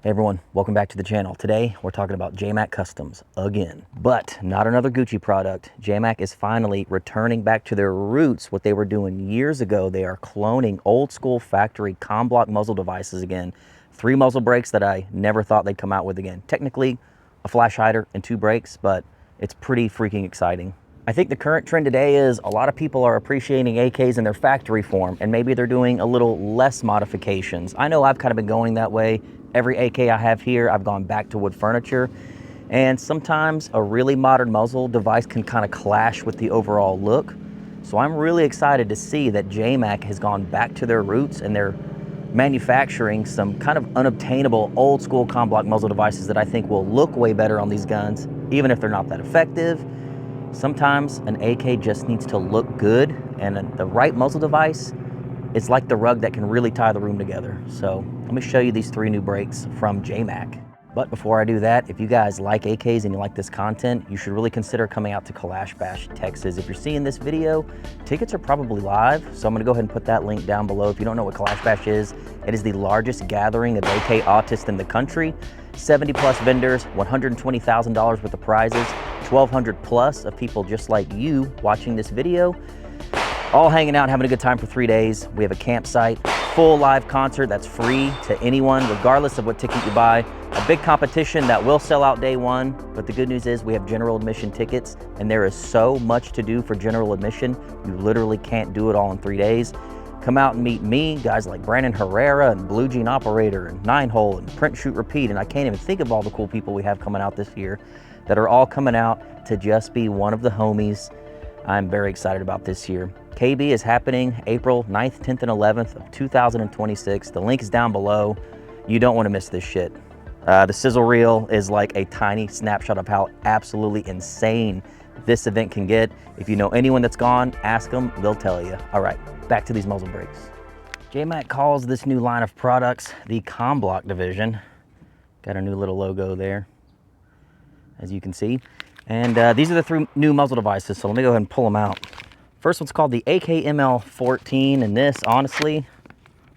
Hey everyone, welcome back to the channel. Today we're talking about JMac Customs again, but not another Gucci product. JMac is finally returning back to their roots, what they were doing years ago. They are cloning old school factory comm block muzzle devices again. 3 muzzle brakes that I never thought they'd come out with again. Technically a flash hider and 2 brakes, but it's pretty freaking exciting. I think the current trend today is a lot of people are appreciating AKs in their factory form, and maybe they're doing a little less modifications. I know I've kind of been going that way. Every AK I have here, I've gone back to wood furniture, and sometimes a really modern muzzle device can kind of clash with the overall look. So I'm really excited to see that JMac has gone back to their roots and they're manufacturing some kind of unobtainable old school comm block muzzle devices that I think will look way better on these guns, even if they're not that effective. Sometimes an AK just needs to look good, and the right muzzle device is like the rug that can really tie the room together. So let me show you these 3 new brakes from JMac. But before I do that, if you guys like AKs and you like this content, you should really consider coming out to Kalash Bash, Texas. If you're seeing this video, tickets are probably live, so I'm gonna go ahead and put that link down below. If you don't know what Kalash Bash is, it is the largest gathering of AK autists in the country. 70 plus vendors, $120,000 worth of prizes, 1,200 plus of people just like you watching this video, all hanging out and having a good time for 3 days. We have a campsite, full live concert that's free to anyone, regardless of what ticket you buy. A big competition that will sell out day 1, but the good news is we have general admission tickets, and there is so much to do for general admission. You literally can't do it all in 3 days. Come out and meet me, guys like Brandon Herrera and Blue Jean Operator and 9-Hole and Print Shoot Repeat, and I can't even think of all the cool people we have coming out this year that are all coming out to just be one of the homies. I'm very excited about this year. KB is happening April 9th, 10th, and 11th of 2026. The link is down below. You don't want to miss this shit. The sizzle reel is like a tiny snapshot of how absolutely insane this event can get. If you know anyone that's gone, ask them, they'll tell you. All right, back to these muzzle brakes. JMac calls this new line of products the comm block division. Got a new little logo there, as you can see. And these are the 3 new muzzle devices, so let me go ahead and pull them out. First one's called the AKML14, and this, honestly,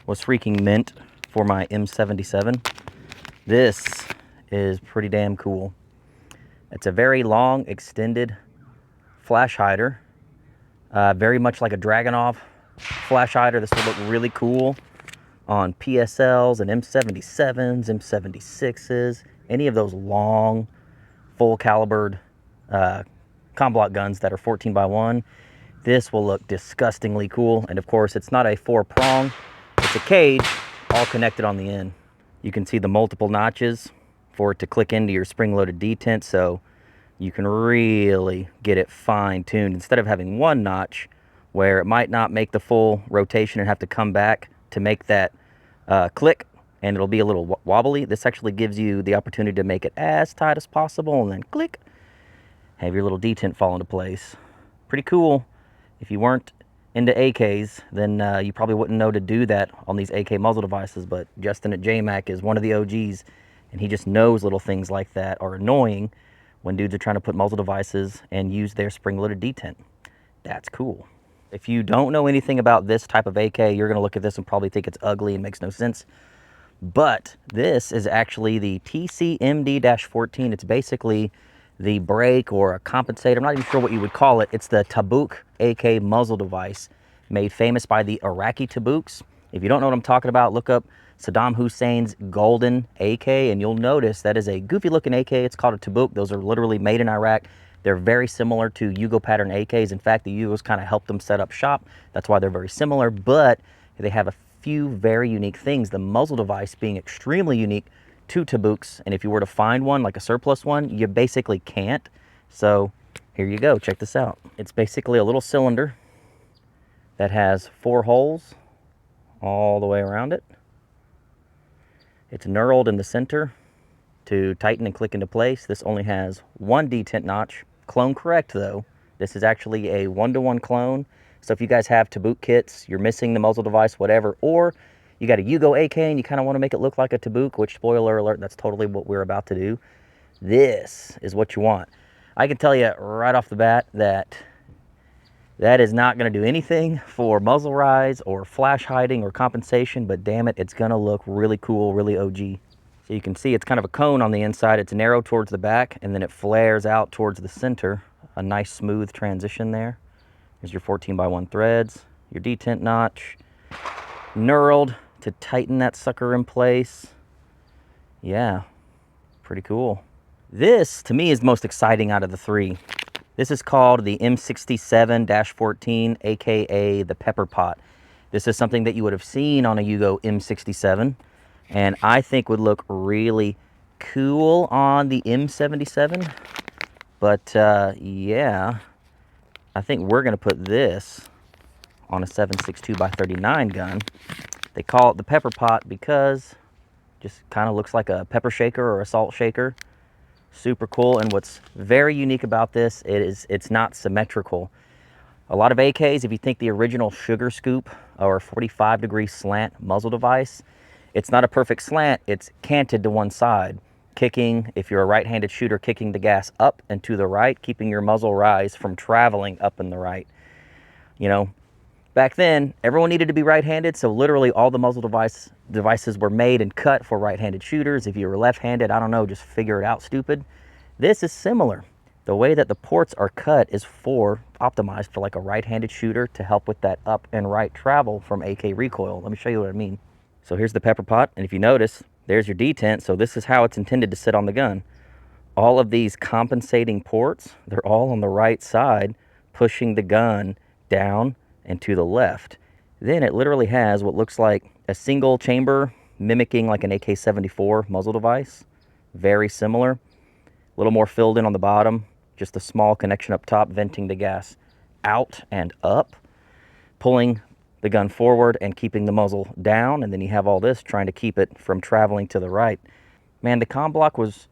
was freaking mint for my M77. This is pretty damn cool. It's a very long, extended flash hider, very much like a Dragunov flash hider. This will look really cool on PSLs and M77s, M76s, any of those long, full calibered comm block guns that are 14x1. This will look disgustingly cool. And of course, it's not a 4-prong, it's a cage all connected on the end. You can see the multiple notches for it to click into your spring-loaded detent, so you can really get it fine-tuned instead of having 1 notch where it might not make the full rotation and have to come back to make that click, and it'll be a little wobbly. This actually gives you the opportunity to make it as tight as possible and then click, have your little detent fall into place. Pretty cool. If you weren't into AKs, then you probably wouldn't know to do that on these AK muzzle devices, but Justin at JMac is one of the OGs, and he just knows little things like that are annoying when dudes are trying to put muzzle devices and use their spring-loaded detent. That's cool. If you don't know anything about this type of AK, you're going to look at this and probably think it's ugly and makes no sense. But this is actually the TCMD-14. It's basically the brake or a compensator. I'm not even sure what you would call it. It's the Tabuk AK muzzle device made famous by the Iraqi Tabuks. If you don't know what I'm talking about, look up Saddam Hussein's golden AK and you'll notice that is a goofy looking AK. It's called a Tabuk. Those are literally made in Iraq. They're very similar to Yugo pattern AKs. In fact, the Yugos kind of helped them set up shop. That's why they're very similar, but they have a few very unique things. The muzzle device being extremely unique to Tabuks, and if you were to find one, like a surplus one, you basically can't. So here you go, check this out. It's basically a little cylinder that has 4 holes all the way around it. It's knurled in the center to tighten and click into place. This only has 1 detent notch. Clone correct though. This is actually a 1-to-1 clone. So if you guys have Tabuk kits, you're missing the muzzle device, whatever, or you got a Yugo AK and you kind of want to make it look like a Tabuk, which, spoiler alert, that's totally what we're about to do. This is what you want. I can tell you right off the bat that that is not going to do anything for muzzle rise or flash hiding or compensation, but damn it, it's going to look really cool, really OG. So you can see it's kind of a cone on the inside. It's narrow towards the back, and then it flares out towards the center. A nice smooth transition there. Here's your 14x1 threads, your detent notch, knurled to tighten that sucker in place. Yeah, pretty cool. This, to me, is most exciting out of the three. This is called the M67-14, aka the Pepper Pot. This is something that you would have seen on a Yugo M67, and I think would look really cool on the M77. But yeah, I think we're gonna put this on a 7.62x39 gun. They call it the Pepper Pot because it just kind of looks like a pepper shaker or a salt shaker. Super cool. And what's very unique about this is it's not symmetrical. A lot of AKs, if you think the original Sugar Scoop or 45-degree slant muzzle device, it's not a perfect slant, it's canted to one side. Kicking, if you're a right-handed shooter, kicking the gas up and to the right, keeping your muzzle rise from traveling up and the right. You know, back then, everyone needed to be right-handed, so literally all the muzzle devices were made and cut for right-handed shooters. If you were left-handed, I don't know, just figure it out, stupid. This is similar. The way that the ports are cut is optimized for like a right-handed shooter to help with that up and right travel from AK recoil. Let me show you what I mean. So here's the Pepper Pot, and if you notice, there's your detent, so this is how it's intended to sit on the gun. All of these compensating ports, they're all on the right side, pushing the gun down and to the left. Then it literally has what looks like a single chamber mimicking like an AK-74 muzzle device. Very similar. A little more filled in on the bottom. Just a small connection up top, venting the gas out and up, pulling the gun forward and keeping the muzzle down. And then you have all this trying to keep it from traveling to the right. Man, the comm block was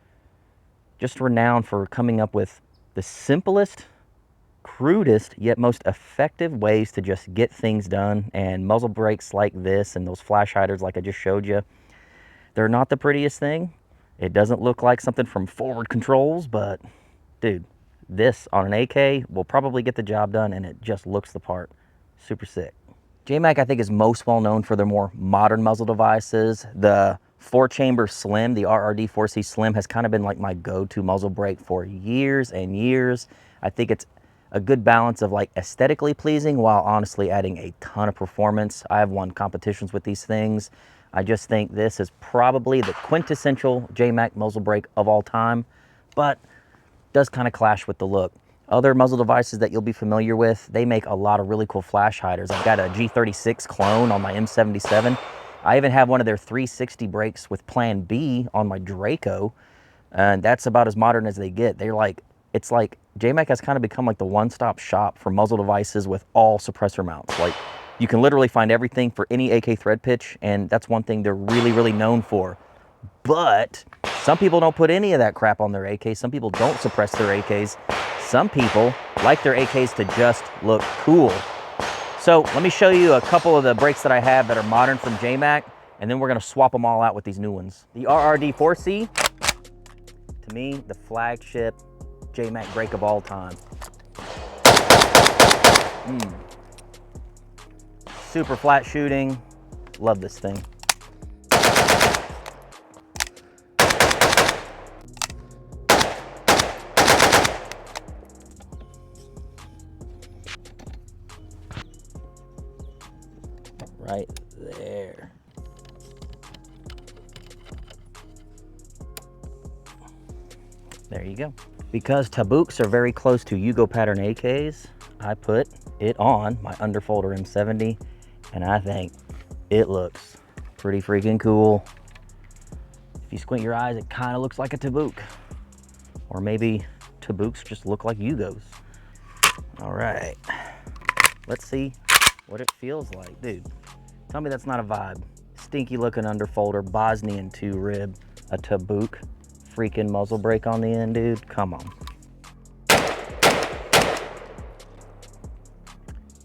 just renowned for coming up with the simplest, crudest, yet most effective ways to just get things done. And muzzle brakes like this and those flash hiders like I just showed you, they're not the prettiest thing. It doesn't look like something from Forward Controls, but dude, this on an AK will probably get the job done, and it just looks the part. Super sick. JMac, I think, is most well known for their more modern muzzle devices. The 4-chamber Slim, the RRD 4C Slim, has kind of been like my go-to muzzle brake for years and years. I think it's a good balance of like aesthetically pleasing while honestly adding a ton of performance. I have won competitions with these things. I just think this is probably the quintessential JMac muzzle brake of all time, but does kind of clash with the look. Other muzzle devices that you'll be familiar with, they make a lot of really cool flash hiders. I've got a G36 clone on my M77. I even have one of their 360 brakes with Plan B on my Draco, and that's about as modern as they get. It's like JMac has kind of become like the one-stop shop for muzzle devices with all suppressor mounts. Like, you can literally find everything for any AK thread pitch, and that's one thing they're really, really known for. But some people don't put any of that crap on their AKs. Some people don't suppress their AKs. Some people like their AKs to just look cool. So let me show you a couple of the brakes that I have that are modern from JMac, and then we're gonna swap them all out with these new ones. The RRD 4C, to me, the flagship JMac brake of all time. Super flat shooting, love this thing. Right there. There you go. Because Tabuks are very close to Yugo pattern AKs, I put it on my underfolder M70, and I think it looks pretty freaking cool. If you squint your eyes, it kind of looks like a Tabuk. Or maybe Tabuks just look like Yugos. All right, let's see what it feels like. Dude, tell me that's not a vibe. Stinky looking underfolder, Bosnian 2-rib, a Tabuk freaking muzzle brake on the end, dude. Come on.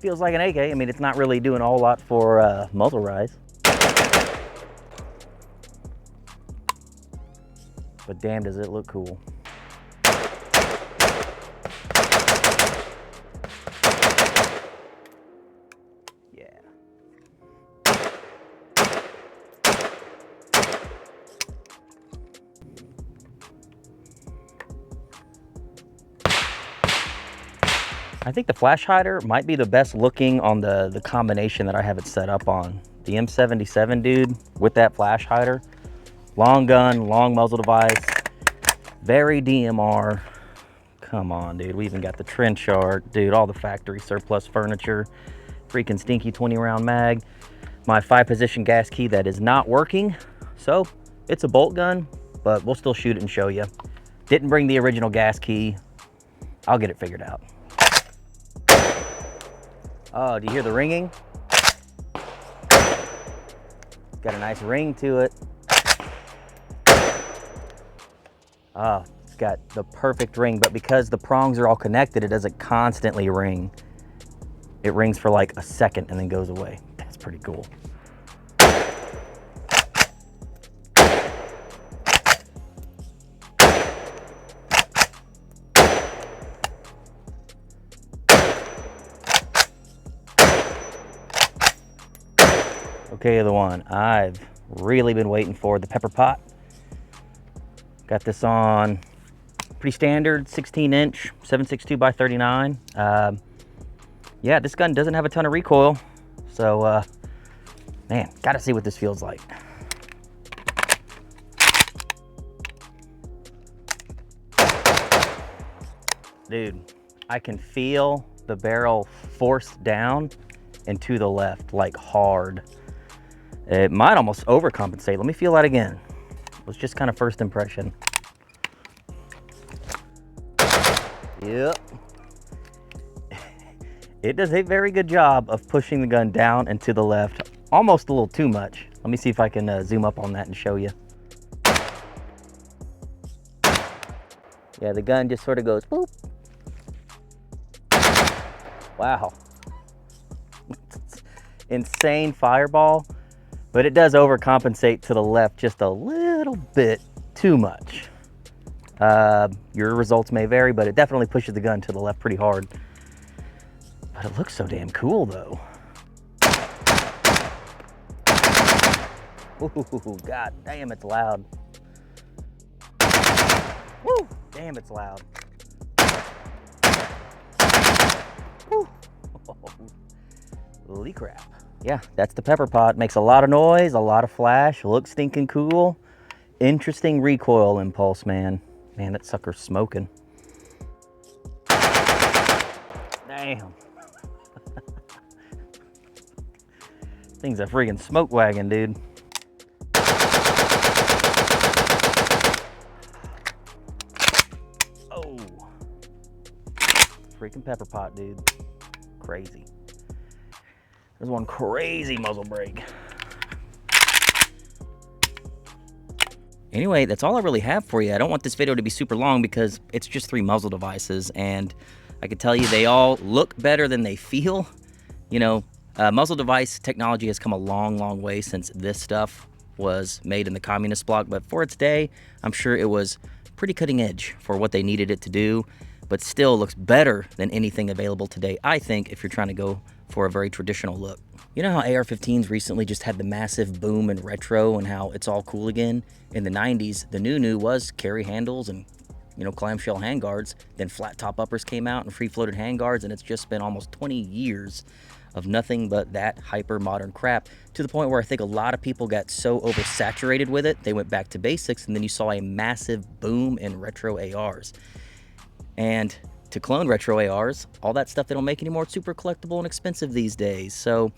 Feels like an AK. I mean, it's not really doing a whole lot for muzzle rise. But damn, does it look cool. Yeah. I think the flash hider might be the best looking on the combination that I have it set up on. The M77, dude, with that flash hider. Long gun, long muzzle device, very DMR. Come on, dude. We even got the trench chart, dude, all the factory surplus furniture, freaking stinky 20-round mag, my 5-position gas key that is not working. So it's a bolt gun, but we'll still shoot it and show you. Didn't bring the original gas key. I'll get it figured out. Oh, do you hear the ringing? Got a nice ring to it. Oh, it's got the perfect ring, but because the prongs are all connected, it doesn't constantly ring. It rings for like a second and then goes away. That's pretty cool. Okay, the one I've really been waiting for, the pepper pot. Got this on pretty standard 16-inch 7.62 by 39. Yeah, this gun doesn't have a ton of recoil, so man, gotta see what this feels like. Dude, I can feel the barrel forced down and to the left, like hard. It might almost overcompensate. Let me feel that again. It was just kind of first impression. Yep. It does a very good job of pushing the gun down and to the left, almost a little too much. Let me see if I can zoom up on that and show you. Yeah, the gun just sort of goes boop. Wow. Insane fireball, but it does overcompensate to the left just a little bit too much. Your results may vary, but it definitely pushes the gun to the left pretty hard. But it looks so damn cool though. Ooh, god damn, it's loud. Woo, damn, it's loud. Woo. Holy crap. Yeah, that's the pepper pot. Makes a lot of noise, a lot of flash, looks stinking cool. Interesting recoil impulse, man. Man, that sucker's smoking. Damn. Thing's a freaking smoke wagon, dude. Oh. Freaking pepper pot, dude. Crazy. There's one crazy muzzle brake. Anyway, that's all I really have for you. I don't want this video to be super long because it's just 3 muzzle devices, and I can tell you they all look better than they feel. You know, muzzle device technology has come a long, long way since this stuff was made in the communist bloc, but for its day, I'm sure it was pretty cutting edge for what they needed it to do, but still looks better than anything available today, I think, if you're trying to go for a very traditional look. You know how AR-15s recently just had the massive boom in retro and how it's all cool again? In the 90s, the new was carry handles and, you know, clamshell handguards. Then flat top uppers came out and free floated handguards, and it's just been almost 20 years of nothing but that hyper modern crap, to the point where I think a lot of people got so oversaturated with it, they went back to basics, and then you saw a massive boom in retro ARs. And to clone retro ARs, all that stuff they don't make anymore, it's super collectible and expensive these days. So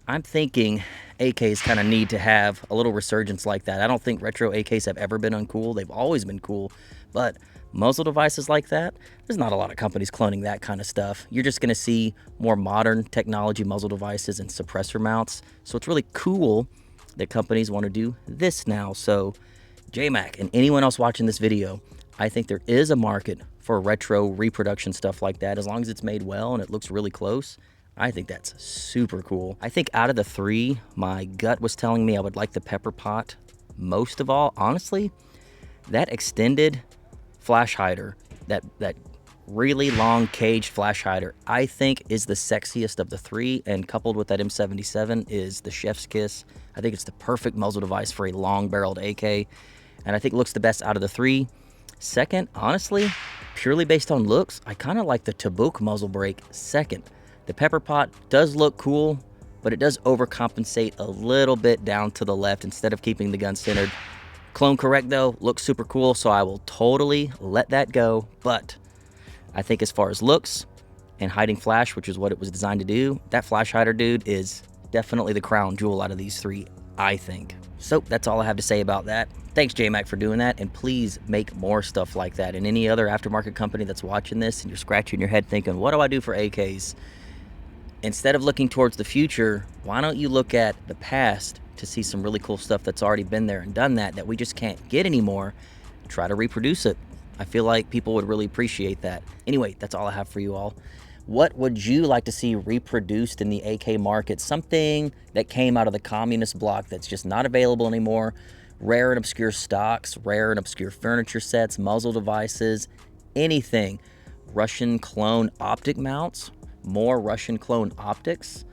I'm thinking AKs kind of need to have a little resurgence like that. I don't think retro AKs have ever been uncool. They've always been cool. But muzzle devices like that, there's not a lot of companies cloning that kind of stuff. You're just going to see more modern technology muzzle devices and suppressor mounts. So it's really cool that companies want to do this now. So JMac and anyone else watching this video, I think there is a market for retro reproduction stuff like that. As long as it's made well and it looks really close, I think that's super cool. I think out of the 3, my gut was telling me I would like the pepper pot most of all. Honestly, that extended flash hider, that really long caged flash hider, I think is the sexiest of the 3, and coupled with that M77 is the chef's kiss. I think it's the perfect muzzle device for a long barreled AK, and I think it looks the best out of the 3. Second, honestly, purely based on looks, I kind of like the Tabuk muzzle brake second. The Pepper Pot does look cool, but it does overcompensate a little bit down to the left instead of keeping the gun centered. Clone Correct though, looks super cool, so I will totally let that go. But I think as far as looks and hiding flash, which is what it was designed to do, that flash hider, dude, is definitely the crown jewel out of these three, I think. So that's all I have to say about that. Thanks, JMac, for doing that, and please make more stuff like that. And any other aftermarket company that's watching this and you're scratching your head thinking, what do I do for AKs? Instead of looking towards the future, why don't you look at the past to see some really cool stuff that's already been there and done that we just can't get anymore? Try to reproduce it. I feel like people would really appreciate that. Anyway, that's all I have for you all. What would you like to see reproduced in the AK market? Something that came out of the communist bloc that's just not available anymore. Rare and obscure stocks, rare and obscure furniture sets, muzzle devices, anything. Russian clone optic mounts, more Russian clone optics.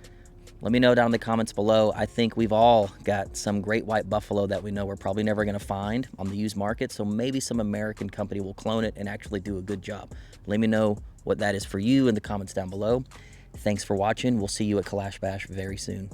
Let me know down in the comments below. I think we've all got some great white buffalo that we know we're probably never going to find on the used market, so maybe some American company will clone it and actually do a good job. Let me know what that is for you in the comments down below. Thanks for watching. We'll see you at Kalash Bash very soon.